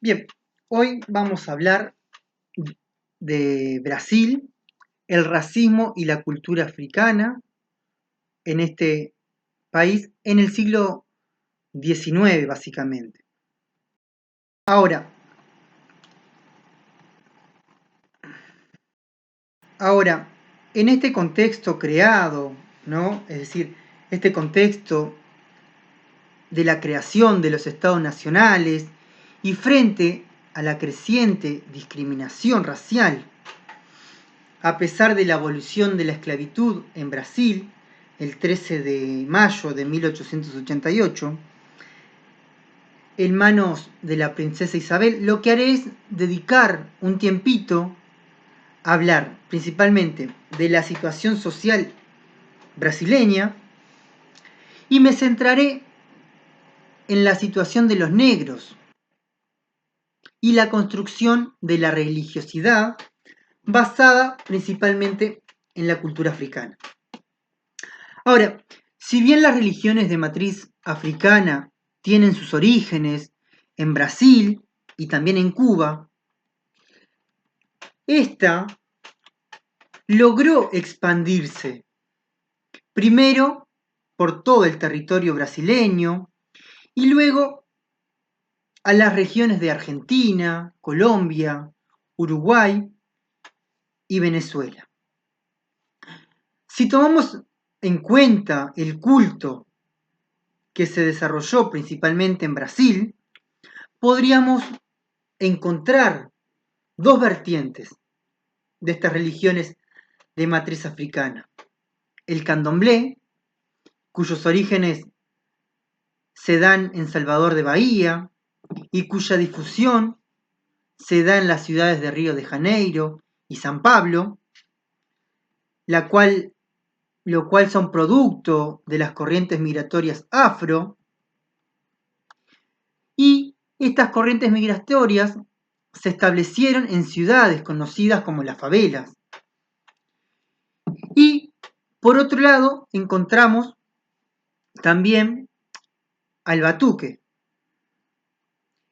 Bien, hoy vamos a hablar de Brasil, el racismo y la cultura africana en este país en el siglo XIX, básicamente. Ahora, ahora, en este contexto creado, ¿no? Es decir, este contexto de la creación de los estados nacionales y frente a la creciente discriminación racial, a pesar de la abolición de la esclavitud en Brasil, el 13 de mayo de 1888, en manos de la princesa Isabel, lo que haré es dedicar un tiempito a hablar principalmente de la situación social brasileña y me centraré en la situación de los negros y la construcción de la religiosidad basada principalmente en la cultura africana. Ahora, si bien las religiones de matriz africana tienen sus orígenes en Brasil y también en Cuba, esta logró expandirse primero por todo el territorio brasileño y luego a las regiones de Argentina, Colombia, Uruguay y Venezuela. Si tomamos en cuenta el culto que se desarrolló principalmente en Brasil, podríamos encontrar dos vertientes de estas religiones de matriz africana. El candomblé, cuyos orígenes se dan en Salvador de Bahía y cuya difusión se da en las ciudades de Río de Janeiro y San Pablo, lo cual son producto de las corrientes migratorias afro, y estas corrientes migratorias se establecieron en ciudades conocidas como las favelas. Y por otro lado encontramos también al batuque.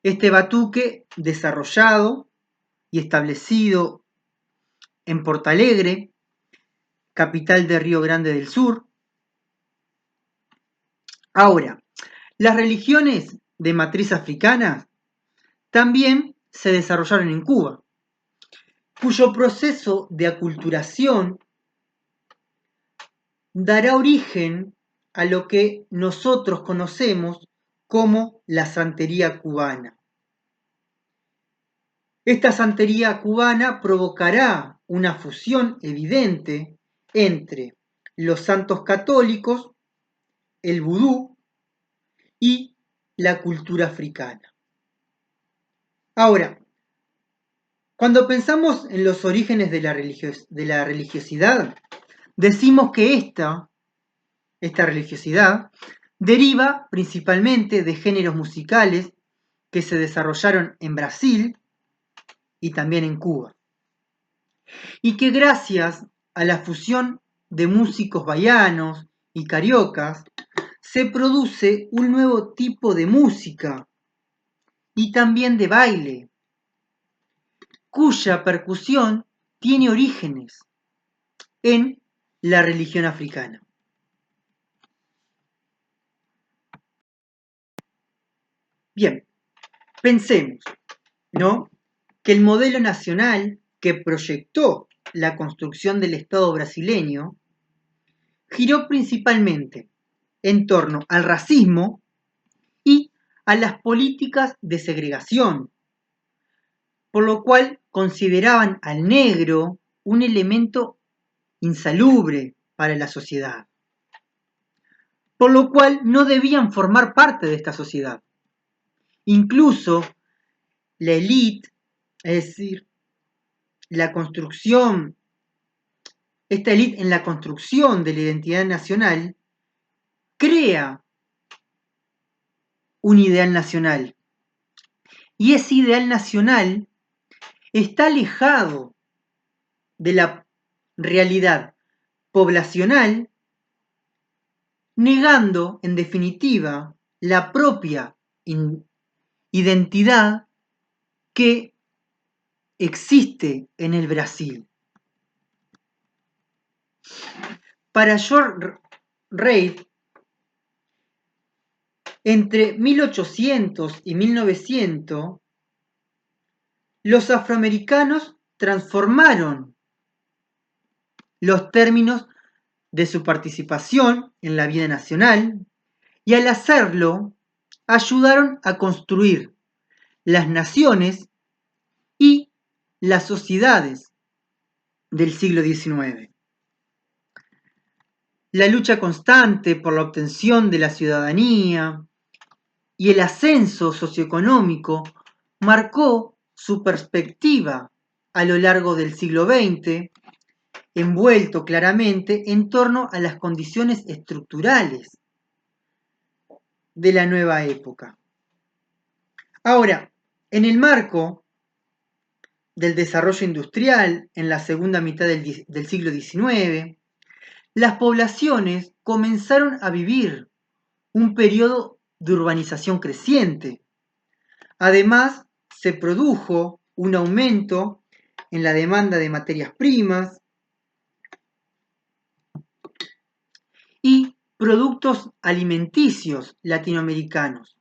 Este batuque desarrollado y establecido en Portalegre, capital de Río Grande del Sur. Ahora, las religiones de matriz africana también se desarrollaron en Cuba, cuyo proceso de aculturación dará origen a lo que nosotros conocemos como la santería cubana. Esta santería cubana provocará una fusión evidente entre los santos católicos, el vudú y la cultura africana. Ahora, cuando pensamos en los orígenes de la religiosidad, decimos que esta religiosidad deriva principalmente de géneros musicales que se desarrollaron en Brasil y también en Cuba, y que gracias a la fusión de músicos baianos y cariocas se produce un nuevo tipo de música y también de baile, cuya percusión tiene orígenes en la religión africana. Bien, pensemos, ¿no?, que el modelo nacional que proyectó la construcción del Estado brasileño giró principalmente en torno al racismo y a las políticas de segregación, por lo cual consideraban al negro un elemento insalubre para la sociedad, por lo cual no debían formar parte de esta sociedad. Incluso la élite, es decir, la construcción, esta élite en la construcción de la identidad nacional, crea un ideal nacional. Y ese ideal nacional está alejado de la realidad poblacional, negando, en definitiva, la propia identidad que existe en el Brasil. Para George Reid, entre 1800 y 1900, los afroamericanos transformaron los términos de su participación en la vida nacional y al hacerlo ayudaron a construir las naciones y las sociedades del siglo XIX. La lucha constante por la obtención de la ciudadanía y el ascenso socioeconómico marcó su perspectiva a lo largo del siglo XX, envuelto claramente en torno a las condiciones estructurales de la nueva época. Ahora, en el marco del desarrollo industrial en la segunda mitad del siglo XIX, las poblaciones comenzaron a vivir un periodo de urbanización creciente. Además, se produjo un aumento en la demanda de materias primas y productos alimenticios latinoamericanos.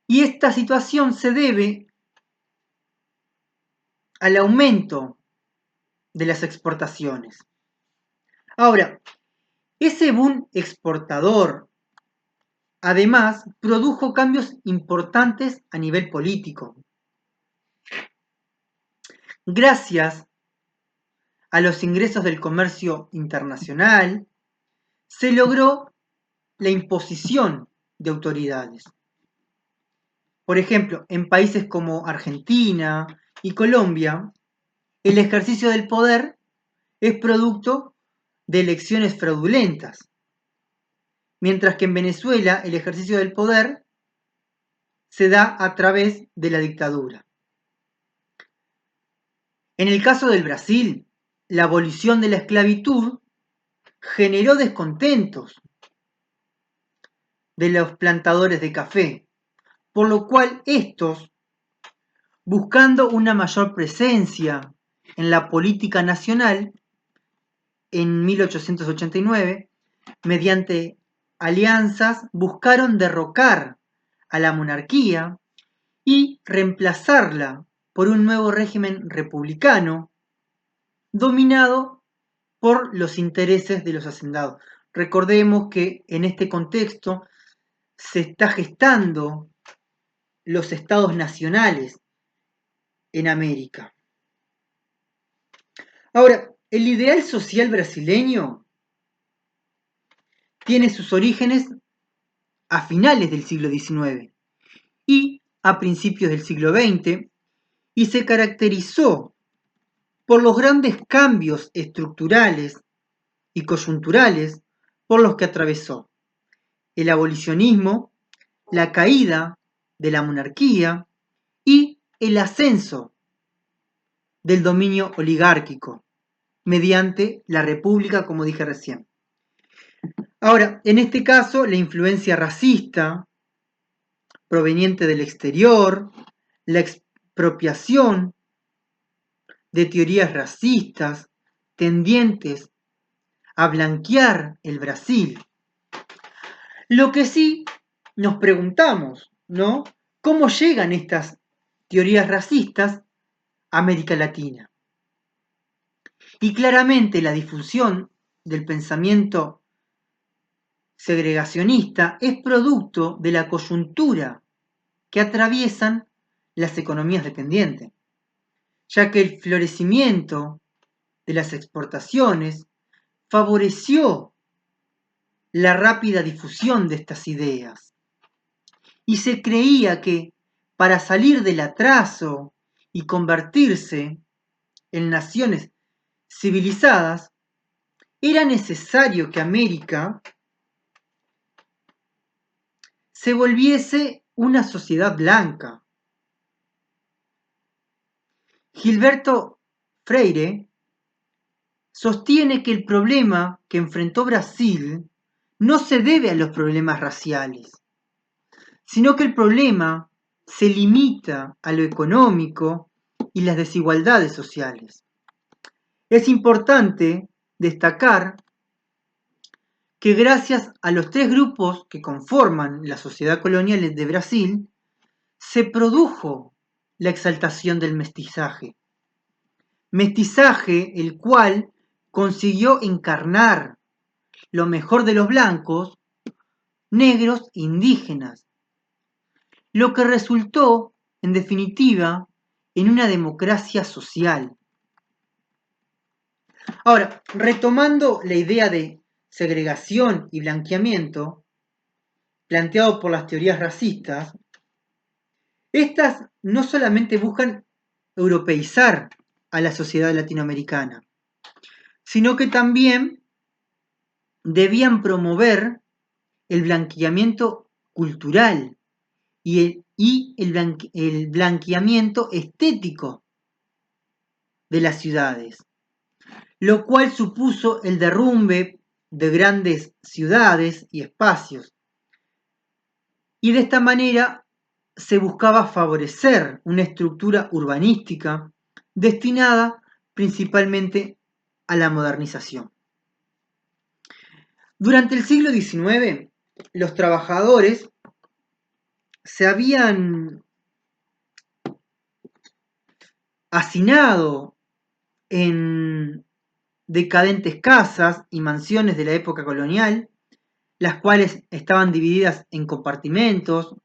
Y esta situación se debe al aumento de las exportaciones. Ahora, ese boom exportador, además, produjo cambios importantes a nivel político. Gracias a los ingresos del comercio internacional, se logró la imposición de autoridades. Por ejemplo, en países como Argentina y Colombia, el ejercicio del poder es producto de elecciones fraudulentas, mientras que en Venezuela el ejercicio del poder se da a través de la dictadura. En el caso del Brasil, la abolición de la esclavitud generó descontentos de los plantadores de café, por lo cual estos, buscando una mayor presencia en la política nacional, en 1889, mediante alianzas, buscaron derrocar a la monarquía y reemplazarla por un nuevo régimen republicano dominado por los intereses de los hacendados. Recordemos que en este contexto se está gestando los estados nacionales en América. Ahora, el ideal social brasileño tiene sus orígenes a finales del siglo XIX y a principios del siglo XX y se caracterizó por los grandes cambios estructurales y coyunturales por los que atravesó: el abolicionismo, la caída de la monarquía y el ascenso del dominio oligárquico mediante la república, como dije recién. Ahora, en este caso, la influencia racista proveniente del exterior, la expropiación de teorías racistas tendientes a blanquear el Brasil. Lo que sí nos preguntamos, ¿no? ¿Cómo llegan estas teorías racistas a América Latina? Y claramente la difusión del pensamiento segregacionista es producto de la coyuntura que atraviesan las economías dependientes, ya que el florecimiento de las exportaciones favoreció la rápida difusión de estas ideas. Y se creía que para salir del atraso y convertirse en naciones civilizadas, era necesario que América se volviese una sociedad blanca. Gilberto Freire sostiene que el problema que enfrentó Brasil no se debe a los problemas raciales, sino que el problema se limita a lo económico y las desigualdades sociales. Es importante destacar que gracias a los tres grupos que conforman la sociedad colonial de Brasil, se produjo la exaltación del mestizaje. Mestizaje el cual consiguió encarnar lo mejor de los blancos, negros e indígenas, lo que resultó, en definitiva, en una democracia social. Ahora, retomando la idea de segregación y blanqueamiento, planteado por las teorías racistas, estas no solamente buscan europeizar a la sociedad latinoamericana, sino que también debían promover el blanqueamiento cultural y el blanqueamiento estético de las ciudades, lo cual supuso el derrumbe de grandes ciudades y espacios. Y de esta manera se buscaba favorecer una estructura urbanística destinada principalmente a la modernización. Durante el siglo XIX, los trabajadores se habían hacinado en decadentes casas y mansiones de la época colonial, las cuales estaban divididas en compartimentos,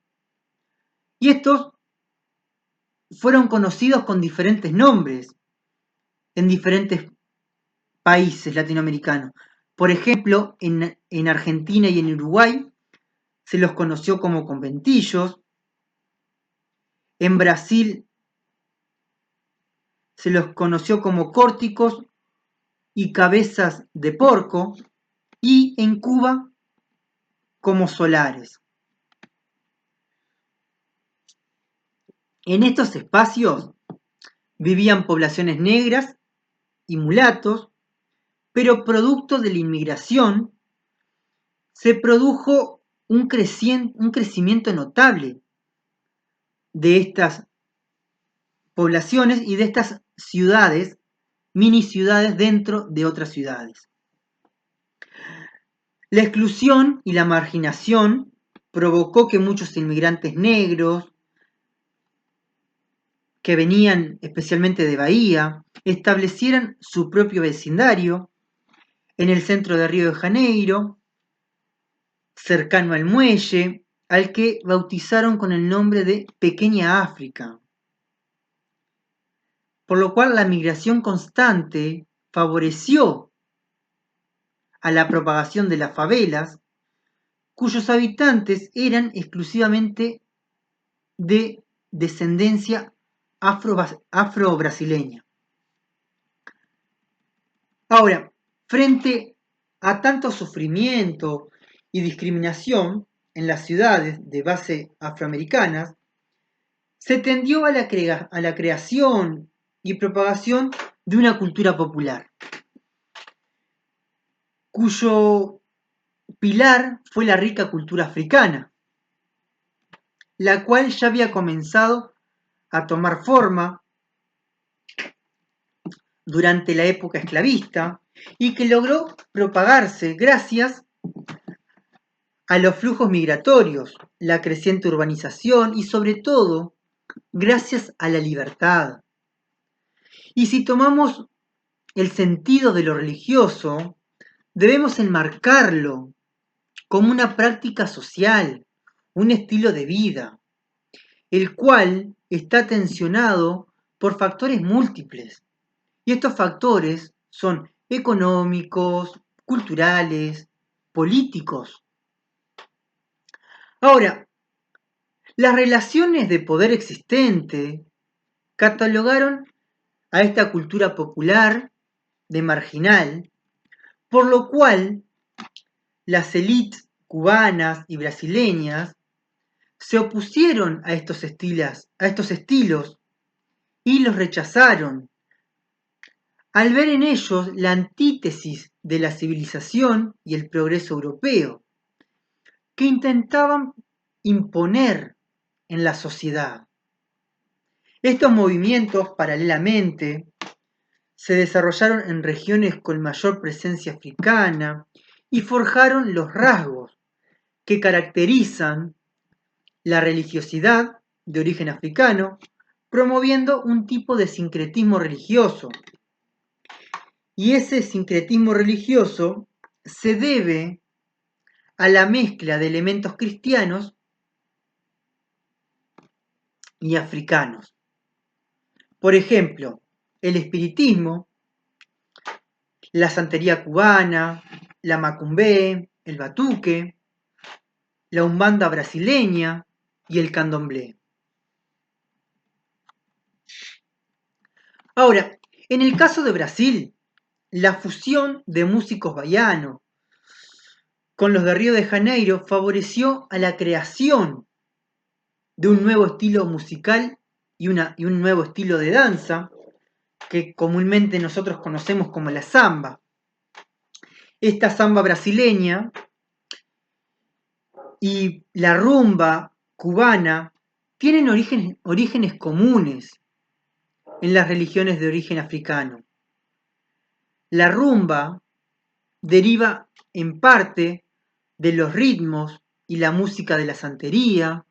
y estos fueron conocidos con diferentes nombres en diferentes países latinoamericanos. Por ejemplo, en Argentina y en Uruguay se los conoció como conventillos, en Brasil se los conoció como córticos y cabezas de porco, y en Cuba como solares. En estos espacios vivían poblaciones negras y mulatos, pero producto de la inmigración se produjo un crecimiento notable de estas poblaciones y de estas ciudades, mini ciudades dentro de otras ciudades. La exclusión y la marginación provocó que muchos inmigrantes negros, que venían especialmente de Bahía, establecieran su propio vecindario en el centro de Río de Janeiro, cercano al muelle, al que bautizaron con el nombre de Pequeña África. Por lo cual la migración constante favoreció a la propagación de las favelas, cuyos habitantes eran exclusivamente de descendencia afro-brasileña. Ahora, frente a tanto sufrimiento y discriminación en las ciudades de base afroamericanas, se tendió a la creación y propagación de una cultura popular, cuyo pilar fue la rica cultura africana, la cual ya había comenzado a tomar forma durante la época esclavista y que logró propagarse gracias a los flujos migratorios, la creciente urbanización y sobre todo gracias a la libertad. Y si tomamos el sentido de lo religioso, debemos enmarcarlo como una práctica social, un estilo de vida, el cual está tensionado por factores múltiples. Y estos factores son económicos, culturales, políticos. Ahora, las relaciones de poder existente catalogaron a esta cultura popular de marginal, por lo cual las élites cubanas y brasileñas se opusieron a estos estilos y los rechazaron, al ver en ellos la antítesis de la civilización y el progreso europeo, que intentaban imponer en la sociedad. Estos movimientos, paralelamente, se desarrollaron en regiones con mayor presencia africana y forjaron los rasgos que caracterizan la religiosidad de origen africano, promoviendo un tipo de sincretismo religioso. Y ese sincretismo religioso se debe a la mezcla de elementos cristianos y africanos. Por ejemplo, el espiritismo, la santería cubana, la macumbé, el batuque, la umbanda brasileña y el candomblé. Ahora, en el caso de Brasil, la fusión de músicos baianos con los de Río de Janeiro favoreció a la creación de un nuevo estilo musical y un nuevo estilo de danza que comúnmente nosotros conocemos como la samba. Esta samba brasileña y la rumba cubana tienen orígenes comunes en las religiones de origen africano. La rumba deriva en parte de los ritmos y la música de la santería,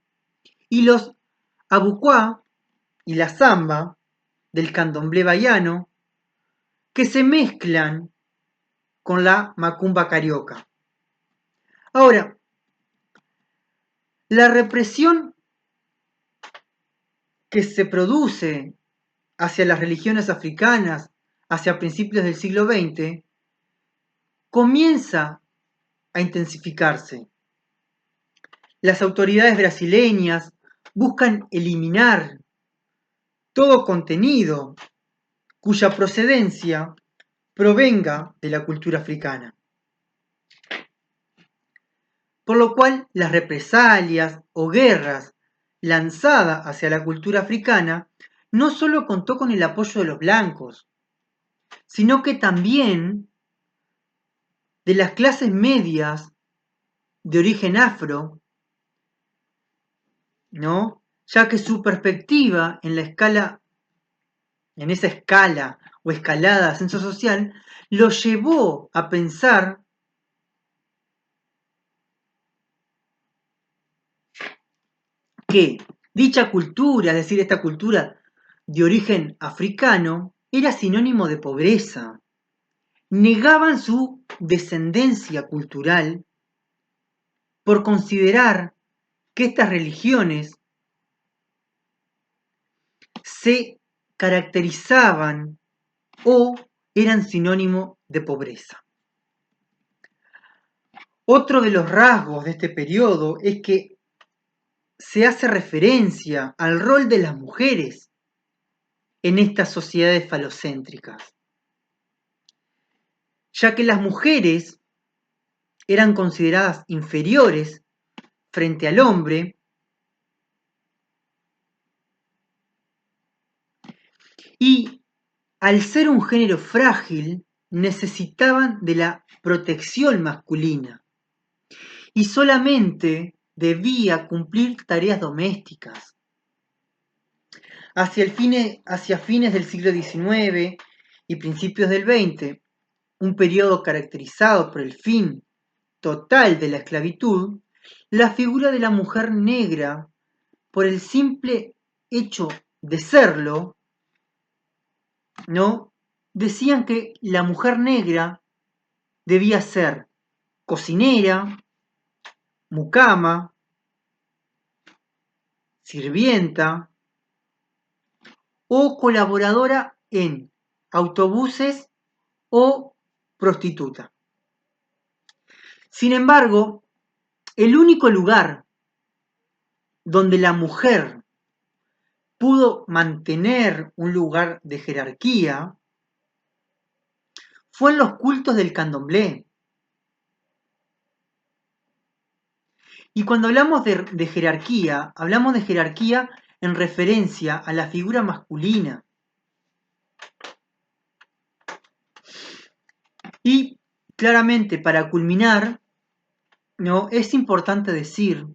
y los abucuá y la samba del candomblé baiano, que se mezclan con la macumba carioca. Ahora, la represión que se produce hacia las religiones africanas hacia principios del siglo XX comienza a intensificarse. Las autoridades brasileñas buscan eliminar todo contenido cuya procedencia provenga de la cultura africana. Por lo cual, las represalias o guerras lanzadas hacia la cultura africana no solo contó con el apoyo de los blancos, sino que también de las clases medias de origen afro, ¿no? Ya que su perspectiva en esa escala o escalada de ascenso social, lo llevó a pensar que dicha cultura, es decir, esta cultura de origen africano, era sinónimo de pobreza. Negaban su descendencia cultural por considerar que estas religiones se caracterizaban o eran sinónimo de pobreza. Otro de los rasgos de este periodo es que se hace referencia al rol de las mujeres en estas sociedades falocéntricas, ya que las mujeres eran consideradas inferiores frente al hombre y al ser un género frágil necesitaban de la protección masculina y solamente debía cumplir tareas domésticas. Hacia fines del siglo XIX y principios del XX, un periodo caracterizado por el fin total de la esclavitud, la figura de la mujer negra, por el simple hecho de serlo, ¿no? Decían que la mujer negra debía ser cocinera, mucama, sirvienta o colaboradora en autobuses o prostituta. Sin embargo, el único lugar donde la mujer pudo mantener un lugar de jerarquía fue en los cultos del candomblé. Y cuando hablamos de jerarquía, hablamos de jerarquía en referencia a la figura masculina. Y claramente, para culminar, ¿no? Es importante decir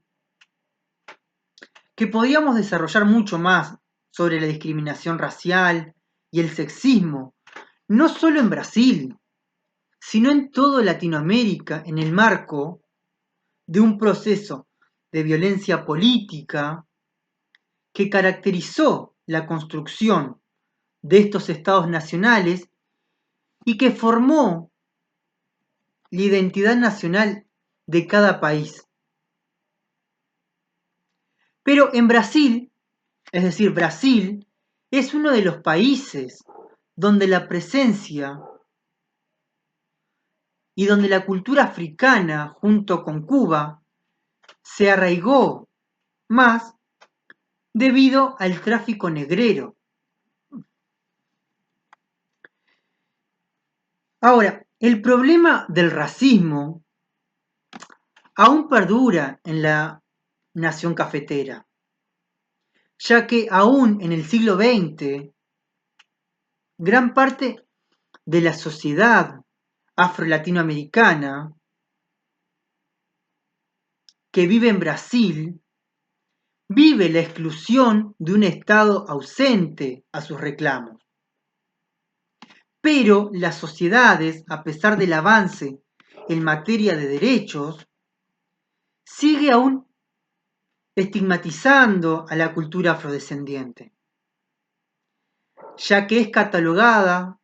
que podríamos desarrollar mucho más sobre la discriminación racial y el sexismo, no solo en Brasil, sino en toda Latinoamérica, en el marco de un proceso de violencia política que caracterizó la construcción de estos estados nacionales y que formó la identidad nacional de cada país. Pero en Brasil, es decir, Brasil es uno de los países donde la presencia y donde la cultura africana junto con Cuba se arraigó más debido al tráfico negrero. Ahora, el problema del racismo aún perdura en la nación cafetera, ya que aún en el siglo XX, gran parte de la sociedad afro-latinoamericana que vive en Brasil vive la exclusión de un Estado ausente a sus reclamos. Pero las sociedades, a pesar del avance en materia de derechos, sigue aún estigmatizando a la cultura afrodescendiente, ya que es catalogada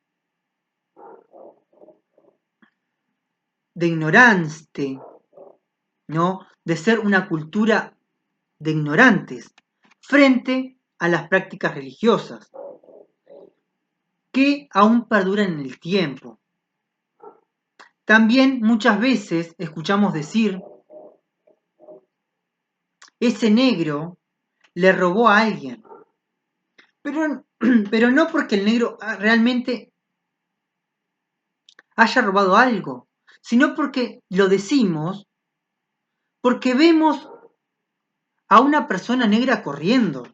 de ignorante, ¿no? De ser una cultura de ignorantes frente a las prácticas religiosas, que aún perduran en el tiempo. También muchas veces escuchamos decir, ese negro le robó a alguien, pero no porque el negro realmente haya robado algo, sino porque lo decimos porque vemos a una persona negra corriendo.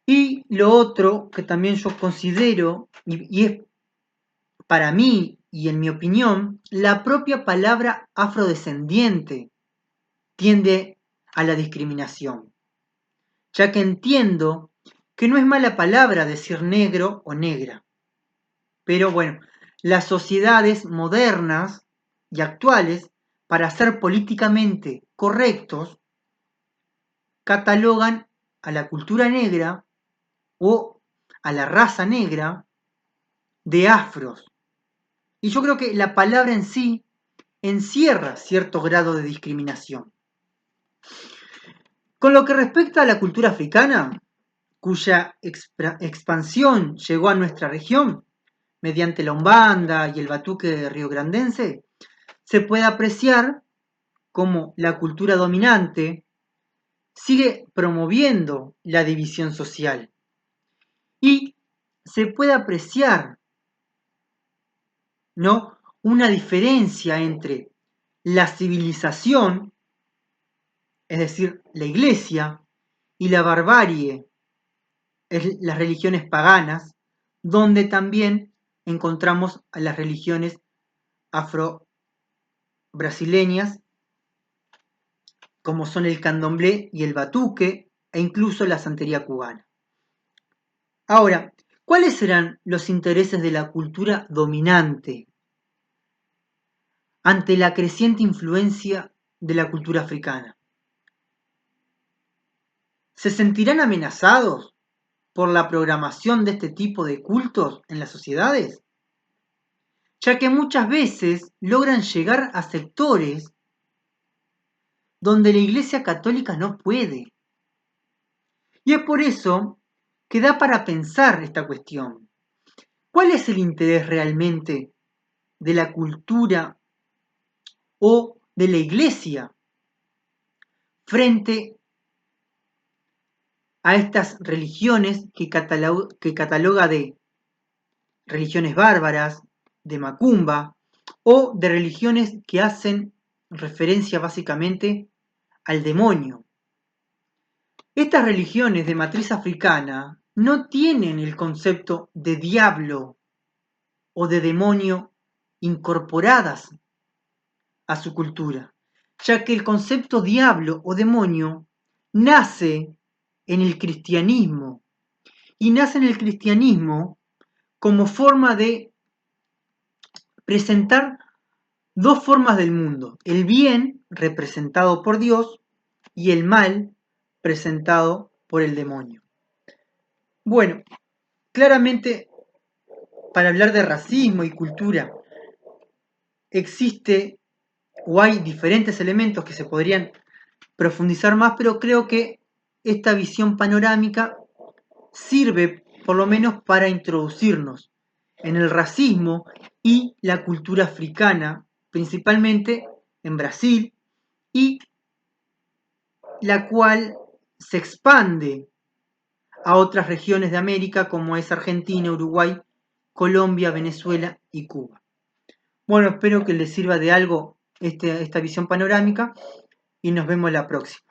Y lo otro que también yo considero, y es para mí y en mi opinión, la propia palabra afrodescendiente tiende a la discriminación, ya que entiendo que no es mala palabra decir negro o negra. Pero bueno, las sociedades modernas y actuales, para ser políticamente correctos, catalogan a la cultura negra o a la raza negra de afros. Y yo creo que la palabra en sí encierra cierto grado de discriminación. Con lo que respecta a la cultura africana, cuya expansión llegó a nuestra región mediante la umbanda y el batuque riograndense, se puede apreciar cómo la cultura dominante sigue promoviendo la división social y se puede apreciar, ¿no?, una diferencia entre la civilización, es decir, la iglesia, y la barbarie, las religiones paganas, donde también encontramos a las religiones afro-brasileñas, como son el candomblé y el batuque, e incluso la santería cubana. Ahora, ¿cuáles serán los intereses de la cultura dominante ante la creciente influencia de la cultura africana? ¿Se sentirán amenazados por la programación de este tipo de cultos en las sociedades? Ya que muchas veces logran llegar a sectores donde la Iglesia Católica no puede. Y es por eso que da para pensar esta cuestión. ¿Cuál es el interés realmente de la cultura o de la Iglesia frente a estas religiones que cataloga de religiones bárbaras, de macumba, o de religiones que hacen referencia básicamente al demonio? Estas religiones de matriz africana no tienen el concepto de diablo o de demonio incorporadas a su cultura, ya que el concepto diablo o demonio nace en el cristianismo, y nace en el cristianismo como forma de presentar dos formas del mundo: el bien representado por Dios y el mal presentado por el demonio. Bueno, claramente, para hablar de racismo y cultura existe o hay diferentes elementos que se podrían profundizar más, pero creo que esta visión panorámica sirve por lo menos para introducirnos en el racismo y la cultura africana, principalmente en Brasil, y la cual se expande a otras regiones de América como es Argentina, Uruguay, Colombia, Venezuela y Cuba. Bueno, espero que les sirva de algo esta visión panorámica y nos vemos la próxima.